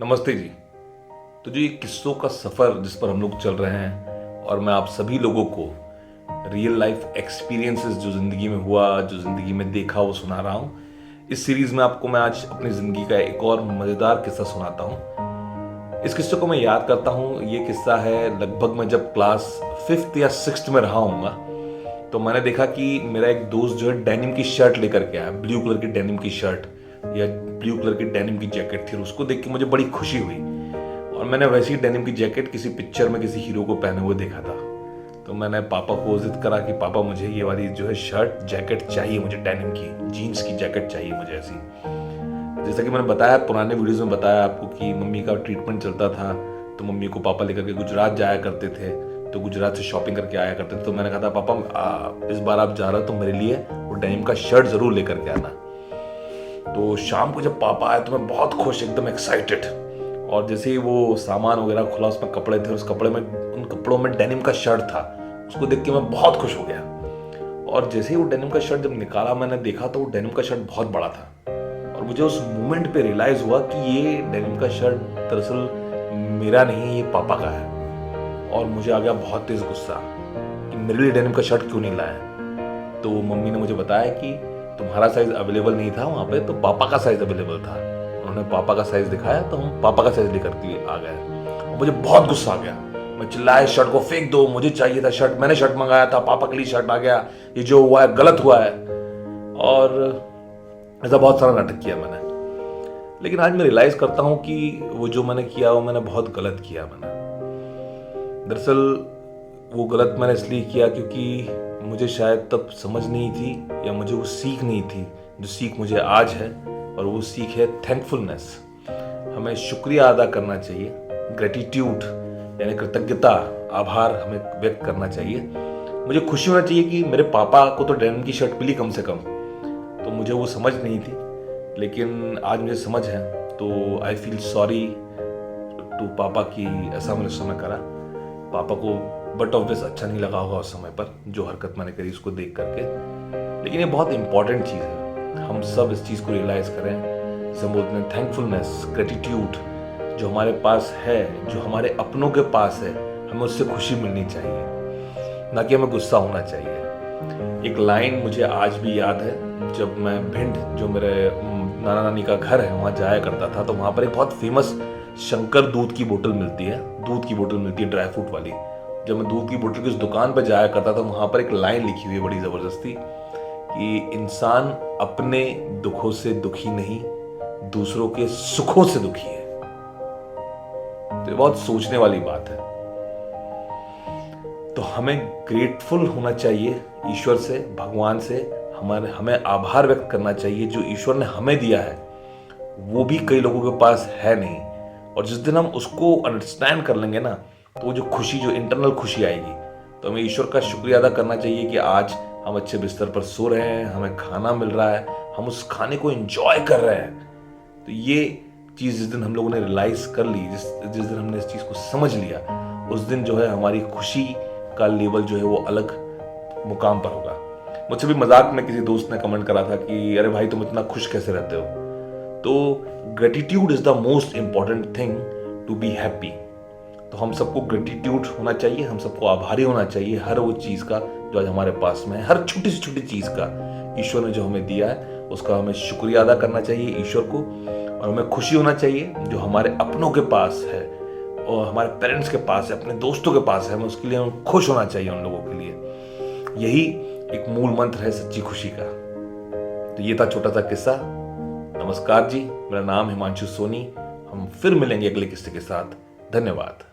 नमस्ते जी। तो जो ये किस्सों का सफ़र जिस पर हम लोग चल रहे हैं और मैं आप सभी लोगों को रियल लाइफ एक्सपीरियंसेस जो ज़िंदगी में हुआ, जो ज़िंदगी में देखा, वो सुना रहा हूँ। इस सीरीज़ में आपको मैं आज अपनी ज़िंदगी का एक और मज़ेदार किस्सा सुनाता हूँ। इस किस्से को मैं याद करता हूँ। ये किस्सा है लगभग मैं जब क्लास 5th या 6th में रहा हूँगा, तो मैंने देखा कि मेरा एक दोस्त जो है डेनिम की शर्ट लेकर के आया, ब्लू कलर की डेनिम की शर्ट या ब्लू कलर की डेनिम की जैकेट थी, और उसको देख के मुझे बड़ी खुशी हुई। और मैंने वैसी डेनिम की जैकेट किसी पिक्चर में किसी हीरो को पहने हुए देखा था। तो मैंने पापा को जिद करा कि पापा मुझे ये वाली जो है शर्ट जैकेट चाहिए, मुझे डेनिम की जीन्स की जैकेट चाहिए मुझे ऐसी। जैसा कि मैंने बताया, पुराने वीडियोस में बताया आपको कि मम्मी का ट्रीटमेंट चलता था, तो मम्मी को पापा लेकर के गुजरात जाया करते थे, तो गुजरात से शॉपिंग करके आया करते थे। तो मैंने कहा था पापा इस बार आप जा रहे हो तो मेरे लिए वो डेनिम का शर्ट ज़रूर लेकर के आना। तो शाम को जब पापा आए तो मैं बहुत खुश, एकदम एक्साइटेड। और जैसे ही वो सामान वगैरह खुला, उसमें कपड़े थे, उस कपड़े में, उन कपड़ों में डेनिम का शर्ट था। उसको देख के मैं बहुत खुश हो गया। और जैसे ही वो डेनिम का शर्ट जब निकाला, मैंने देखा तो वो डेनिम का शर्ट बहुत बड़ा था। और मुझे उस मोमेंट पे रियलाइज हुआ कि ये डेनिम का शर्ट दरअसल मेरा नहीं, ये पापा का है। और मुझे आ गया बहुत तेज गुस्सा कि मेरे लिए डेनिम का शर्ट क्यों नहीं लाया। तो मम्मी ने मुझे बताया कि तुम्हारा साइज अवेलेबल नहीं था वहाँ पे, तो पापा का साइज अवेलेबल था। उन्होंने पापा का साइज दिखाया तो हम पापा का साइज लेकर के आ गए। और मुझे बहुत गुस्सा आ गया। मैं चिल्लाया, शर्ट को फेंक दो, मुझे चाहिए था शर्ट, मैंने शर्ट मंगाया था, पापा के लिए शर्ट आ गया, ये जो हुआ है गलत हुआ है। और ऐसा बहुत सारा नाटक किया मैंने। लेकिन आज मैं रियलाइज करता हूँ कि वो जो मैंने किया वो मैंने बहुत गलत किया। मैंने दरअसल वो गलत मैंने इसलिए किया क्योंकि मुझे शायद तब समझ नहीं थी, या मुझे वो सीख नहीं थी जो सीख मुझे आज है। और वो सीख है थैंकफुलनेस। हमें शुक्रिया अदा करना चाहिए, ग्रेटिट्यूड यानी कृतज्ञता, आभार हमें व्यक्त करना चाहिए। मुझे खुशी होना चाहिए कि मेरे पापा को तो डेनिम की शर्ट मिली कम से कम। तो मुझे वो समझ नहीं थी, लेकिन आज मुझे समझ है। तो आई फील सॉरी टू पापा की ऐसा मैंने उस समय करा। पापा को बट ऑब्वियस अच्छा नहीं लगा होगा उस समय पर जो हरकत मैंने करी उसको देख करके। लेकिन ये बहुत इंपॉर्टेंट चीज़ है, हम सब इस चीज़ को रियलाइज़ करें। जैसे हम बोलते हैं थैंकफुलनेस, ग्रेटिट्यूड, जो हमारे पास है, जो हमारे अपनों के पास है, हमें उससे खुशी मिलनी चाहिए, ना कि हमें गुस्सा होना चाहिए। एक लाइन मुझे आज भी याद है। जब मैं भिंड, जो मेरे नाना नानी का घर है, वहाँ जाया करता था, तो वहाँ पर एक बहुत फेमस शंकर दूध की बोतल मिलती है, दूध की बोतल मिलती है ड्राई फ्रूट वाली। जब मैं दूध की बोतल की उस दुकान पर जाया करता था, वहाँ पर एक लाइन लिखी हुई है बड़ी ज़बरदस्ती कि इंसान अपने दुखों से दुखी नहीं, दूसरों के सुखों से दुखी है। तो ये बहुत सोचने वाली बात है। तो हमें ग्रेटफुल होना चाहिए ईश्वर से, भगवान से। हमें आभार व्यक्त करना चाहिए जो ईश्वर ने हमें दिया है, वो भी कई लोगों के पास है नहीं। और जिस दिन हम उसको अंडरस्टैंड कर लेंगे ना, तो वो जो खुशी, जो इंटरनल खुशी आएगी, तो हमें ईश्वर का शुक्रिया अदा करना चाहिए कि आज हम अच्छे बिस्तर पर सो रहे हैं, हमें खाना मिल रहा है, हम उस खाने को एंजॉय कर रहे हैं। तो ये चीज़ जिस दिन हम लोगों ने रियलाइज कर ली, जिस दिन हमने इस चीज़ को समझ लिया, उस दिन जो है हमारी खुशी का लेवल जो है वो अलग मुकाम पर होगा। मुझसे भी मजाक में किसी दोस्त ने कमेंट करा था कि अरे भाई तुम इतना खुश कैसे रहते हो। तो gratitude is the most important thing to be happy. तो हम सबको ग्रेटिट्यूड होना चाहिए, हम सबको आभारी होना चाहिए हर वो चीज़ का जो आज हमारे पास में है, हर छोटी से छोटी चीज़ का ईश्वर ने जो हमें दिया है उसका हमें शुक्रिया अदा करना चाहिए ईश्वर को। और हमें खुशी होना चाहिए जो हमारे अपनों के पास है और हमारे पेरेंट्स के पास है, अपने दोस्तों के पास है, हमें उसके लिए हमें खुश होना चाहिए उन लोगों के लिए। यही एक मूल मंत्र है सच्ची खुशी का। तो ये था छोटा सा किस्सा। नमस्कार जी, मेरा नाम हिमांशु सोनी। हम फिर मिलेंगे अगले किस्से के साथ। धन्यवाद।